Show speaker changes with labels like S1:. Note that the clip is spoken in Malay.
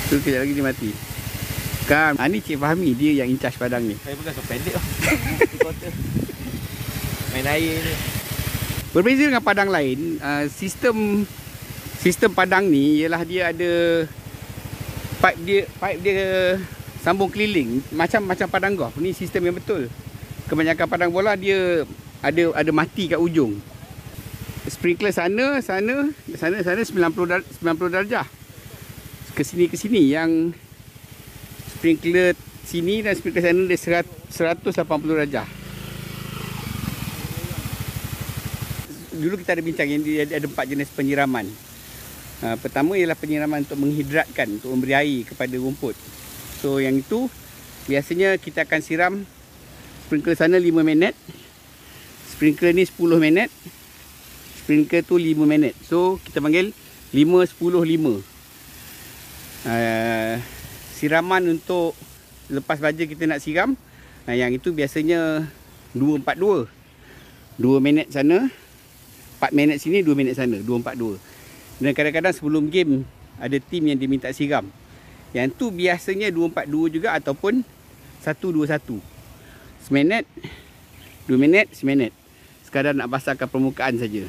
S1: Tu kejap lagi dia mati. Kan, ni Cik Fahmi, dia yang in charge padang ni.
S2: Saya pegang so pendek lah. Main air ni.
S1: Berbeza dengan padang lain, sistem padang ni ialah dia ada pipe dia sambung keliling macam padang golf. Ni sistem yang betul. Kebanyakan padang bola dia ada mati kat ujung. Sprinkler sana 90 darjah. Ke sini yang sprinkler sini dan sprinkler sana dia 180 darjah. Dulu kita ada bincang yang ada 4 jenis penyiraman. Pertama ialah penyiraman untuk menghidratkan, untuk memberi air kepada rumput. So yang itu biasanya kita akan siram sprinkler sana 5 minit. Sprinkler ni 10 minit. Sprinkler tu 5 minit. So kita panggil 5 10 5. Siraman untuk lepas baja kita nak siram, yang itu biasanya 2-4-2. 2 minit sana, 4 minit sini, 2 minit sana, 2-4-2. Dan kadang-kadang sebelum game ada tim yang diminta siram. Yang tu biasanya 2-4-2 juga ataupun 1-2-1. Seminit, 2 minit, seminit. Sekadar nak basahkan permukaan saja.